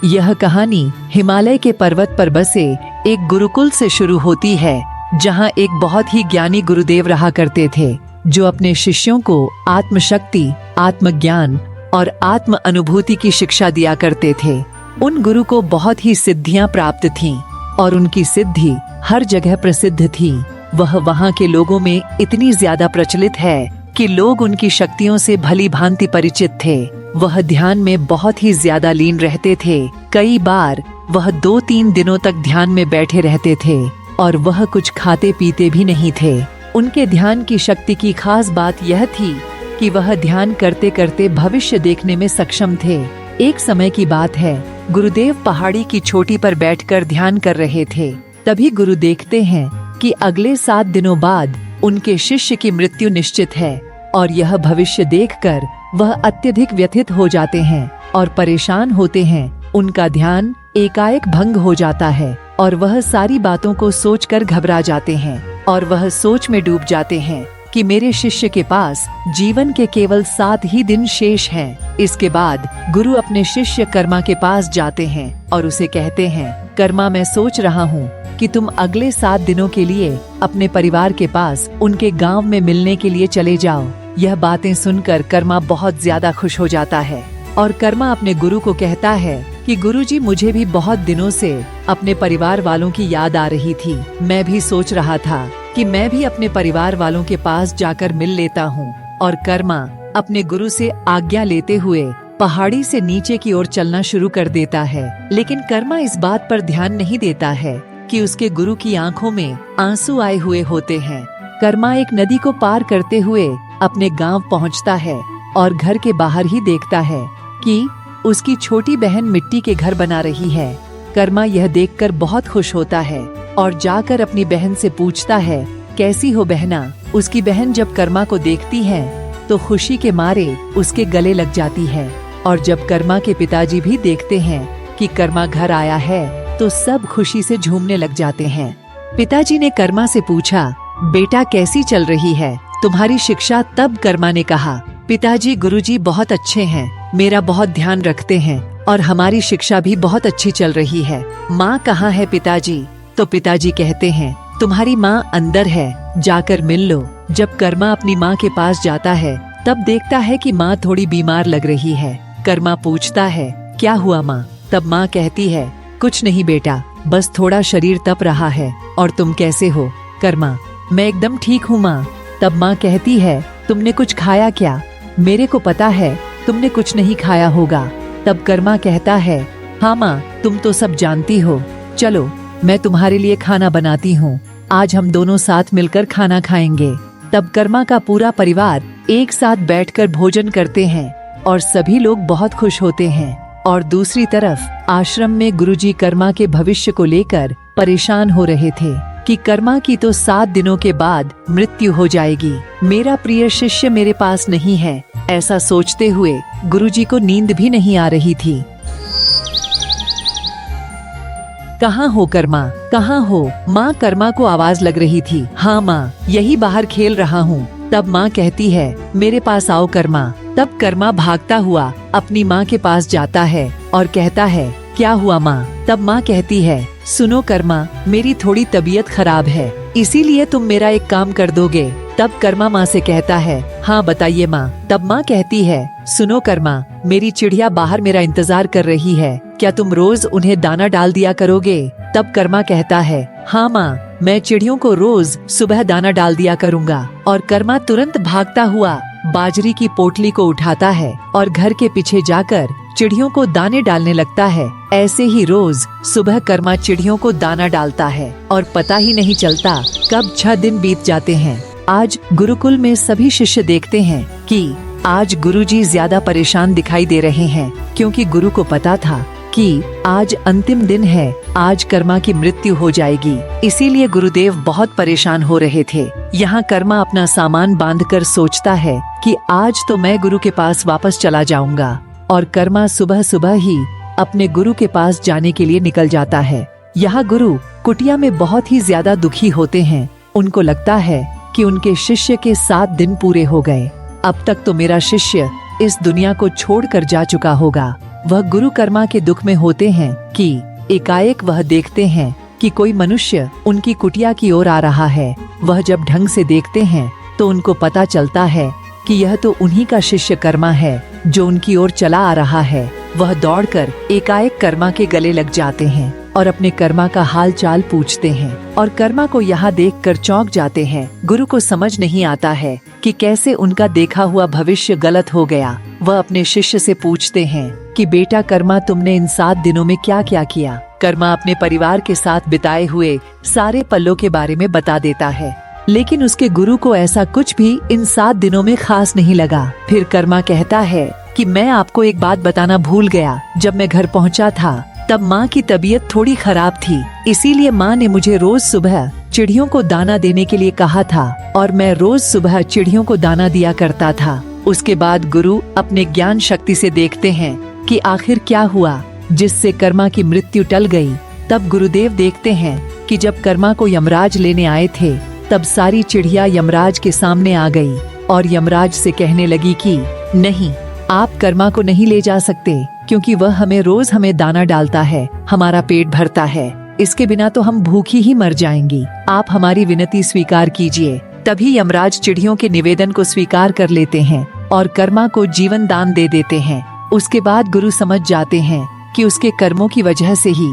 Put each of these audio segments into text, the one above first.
यह कहानी हिमालय के पर्वत पर बसे एक गुरुकुल से शुरू होती है, जहां एक बहुत ही ज्ञानी गुरुदेव रहा करते थे, जो अपने शिष्यों को आत्मशक्ति, आत्मज्ञान और आत्म अनुभूति की शिक्षा दिया करते थे। उन गुरु को बहुत ही सिद्धियां प्राप्त थीं और उनकी सिद्धि हर जगह प्रसिद्ध थी। वह वहां के लोगों में इतनी ज्यादा प्रचलित है कि लोग उनकी शक्तियों से भली भांति परिचित थे। वह ध्यान में बहुत ही ज्यादा लीन रहते थे। कई बार वह 2-3 दिनों तक ध्यान में बैठे रहते थे और वह कुछ खाते पीते भी नहीं थे। उनके ध्यान की शक्ति की खास बात यह थी कि वह ध्यान करते करते भविष्य देखने में सक्षम थे। एक समय की बात है, गुरुदेव पहाड़ी की चोटी पर बैठकर ध्यान कर रहे थे। तभी गुरु देखते हैं कि अगले 7 दिनों बाद उनके शिष्य की मृत्यु निश्चित है और यह भविष्य देखकर वह अत्यधिक व्यथित हो जाते हैं और परेशान होते हैं। उनका ध्यान एकाएक भंग हो जाता है और वह सारी बातों को सोचकर घबरा जाते हैं और वह सोच में डूब जाते हैं कि मेरे शिष्य के पास जीवन के केवल 7 ही दिन शेष हैं। इसके बाद गुरु अपने शिष्य कर्मा के पास जाते हैं और उसे कहते हैं, कर्मा, मैं सोच रहा हूँ कि तुम अगले 7 दिनों के लिए अपने परिवार के पास उनके गांव में मिलने के लिए चले जाओ। यह बातें सुनकर कर्मा बहुत ज्यादा खुश हो जाता है और कर्मा अपने गुरु को कहता है कि गुरुजी, मुझे भी बहुत दिनों से अपने परिवार वालों की याद आ रही थी। मैं भी सोच रहा था कि मैं भी अपने परिवार वालों के पास जाकर मिल लेता हूँ। और कर्मा अपने गुरु से आज्ञा लेते हुए पहाड़ी से नीचे की ओर चलना शुरू कर देता है। लेकिन कर्मा इस बात पर ध्यान नहीं देता है कि उसके गुरु की आंखों में आंसू आए हुए होते हैं। कर्मा एक नदी को पार करते हुए अपने गांव पहुंचता है और घर के बाहर ही देखता है कि उसकी छोटी बहन मिट्टी के घर बना रही है। कर्मा यह देखकर बहुत खुश होता है और जाकर अपनी बहन से पूछता है, कैसी हो बहना? उसकी बहन जब कर्मा को देखती है तो खुशी के मारे उसके गले लग जाती है। और जब कर्मा के पिताजी भी देखते हैं कि कर्मा घर आया है तो सब खुशी से झूमने लग जाते हैं। पिताजी ने कर्मा से पूछा, बेटा कैसी चल रही है तुम्हारी शिक्षा? तब कर्मा ने कहा, पिताजी, गुरुजी बहुत अच्छे हैं, मेरा बहुत ध्यान रखते हैं और हमारी शिक्षा भी बहुत अच्छी चल रही है। माँ कहाँ है पिताजी? तो पिताजी कहते हैं, तुम्हारी माँ अंदर है, जाकर मिल लो। जब कर्मा अपनी माँ के पास जाता है तब देखता है कि माँ थोड़ी बीमार लग रही है। कर्मा पूछता है, क्या हुआ माँ? तब माँ कहती है, कुछ नहीं बेटा, बस थोड़ा शरीर तप रहा है। और तुम कैसे हो? कर्मा, मैं एकदम ठीक हूँ माँ। तब माँ कहती है, तुमने कुछ खाया क्या? मेरे को पता है तुमने कुछ नहीं खाया होगा। तब कर्मा कहता है, हाँ माँ, तुम तो सब जानती हो। चलो मैं तुम्हारे लिए खाना बनाती हूँ, आज हम दोनों साथ मिलकर खाना खाएंगे। तब कर्मा का पूरा परिवार एक साथ बैठकर भोजन करते हैं और सभी लोग बहुत खुश होते हैं। और दूसरी तरफ आश्रम में गुरुजी कर्मा के भविष्य को लेकर परेशान हो रहे थे कि कर्मा की तो 7 दिनों के बाद मृत्यु हो जाएगी, मेरा प्रिय शिष्य मेरे पास नहीं है। ऐसा सोचते हुए गुरुजी को नींद भी नहीं आ रही थी। कहाँ हो कर्मा? कहाँ हो? माँ कर्मा को आवाज लग रही थी। हाँ माँ, यही बाहर खेल रहा हूँ। तब माँ कहती है, मेरे पास आओ कर्मा। तब कर्मा भागता हुआ अपनी माँ के पास जाता है और कहता है, क्या हुआ माँ? तब माँ कहती है, सुनो कर्मा, मेरी थोड़ी तबीयत खराब है, इसीलिए तुम मेरा एक काम कर दोगे? तब कर्मा माँ से कहता है, हाँ बताइए माँ। तब माँ कहती है, सुनो कर्मा, मेरी चिड़िया बाहर मेरा इंतजार कर रही है, क्या तुम रोज उन्हें दाना डाल दिया करोगे? तब कर्मा कहता है, हाँ माँ, मैं चिड़ियों को रोज सुबह दाना डाल दिया करूँगा। और कर्मा तुरंत भागता हुआ बाजरी की पोटली को उठाता है और घर के पीछे जाकर चिड़ियों को दाने डालने लगता है। ऐसे ही रोज सुबह कर्मा चिड़ियों को दाना डालता है और पता ही नहीं चलता कब 6 दिन बीत जाते हैं। आज गुरुकुल में सभी शिष्य देखते हैं कि आज गुरुजी ज्यादा परेशान दिखाई दे रहे हैं, क्योंकि गुरु को पता था कि आज अंतिम दिन है, आज कर्मा की मृत्यु हो जाएगी। इसीलिए गुरुदेव बहुत परेशान हो रहे थे। यहाँ कर्मा अपना सामान बांधकर सोचता है कि आज तो मैं गुरु के पास वापस चला जाऊंगा। और कर्मा सुबह सुबह ही अपने गुरु के पास जाने के लिए निकल जाता है। यहाँ गुरु कुटिया में बहुत ही ज्यादा दुखी होते हैं। उनको लगता है कि उनके शिष्य के 7 दिन पूरे हो गए। अब तक तो मेरा शिष्य इस दुनिया को छोड़कर जा चुका होगा। वह गुरु कर्मा के दुख में होते हैं कि एकाएक वह देखते हैं कि कोई मनुष्य उनकी कुटिया की ओर आ रहा है। वह जब ढंग से देखते हैं तो उनको पता चलता है कि यह तो उन्हीं का शिष्य कर्मा है जो उनकी ओर चला आ रहा है। वह दौड़कर एकाएक कर्मा के गले लग जाते हैं और अपने कर्मा का हाल चाल पूछते हैं और कर्मा को यहाँ देखकर चौंक जाते हैं। गुरु को समझ नहीं आता है कि कैसे उनका देखा हुआ भविष्य गलत हो गया। वह अपने शिष्य से पूछते हैं कि बेटा कर्मा, तुमने इन 7 दिनों में क्या क्या किया। कर्मा अपने परिवार के साथ बिताए हुए सारे पलों के बारे में बता देता है, लेकिन उसके गुरु को ऐसा कुछ भी इन 7 दिनों में खास नहीं लगा। फिर कर्मा कहता है कि मैं आपको एक बात बताना भूल गया। जब मैं घर पहुंचा था तब माँ की तबीयत थोड़ी खराब थी, इसीलिए माँ ने मुझे रोज सुबह चिड़ियों को दाना देने के लिए कहा था और मैं रोज सुबह चिड़ियों को दाना दिया करता था। उसके बाद गुरु अपने ज्ञान शक्ति से देखते हैं कि आखिर क्या हुआ जिससे कर्मा की मृत्यु टल गई। तब गुरुदेव देखते हैं कि जब कर्मा को यमराज लेने आए थे तब सारी चिड़िया यमराज के सामने आ गई और यमराज से कहने लगी कि नहीं, आप कर्मा को नहीं ले जा सकते, क्योंकि वह हमें दाना डालता है, हमारा पेट भरता है, इसके बिना तो हम भूखी ही मर जाएंगी। आप हमारी विनती स्वीकार कीजिए। तभी यमराज चिड़ियों के निवेदन को स्वीकार कर लेते हैं और कर्मा को जीवन दान दे देते हैं। उसके बाद गुरु समझ जाते हैं कि उसके कर्मों की वजह से ही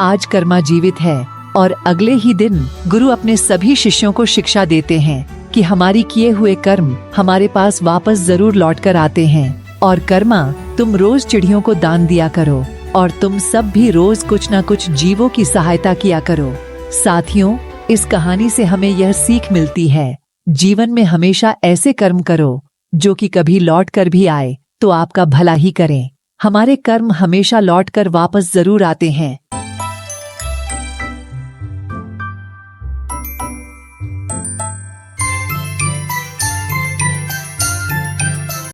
आज कर्मा जीवित है और अगले ही दिन गुरु अपने सभी शिष्यों को शिक्षा देते हैं कि हमारी किए हुए कर्म हमारे पास वापस जरूर लौट कर आते हैं। और कर्मा, तुम रोज चिड़ियों को दान दिया करो और तुम सब भी रोज कुछ न कुछ जीवों की सहायता किया करो। साथियों, इस कहानी से हमें यह सीख मिलती है, जीवन में हमेशा ऐसे कर्म करो जो कि कभी लौट कर भी आए तो आपका भला ही करें। हमारे कर्म हमेशा लौट कर वापस जरूर आते हैं।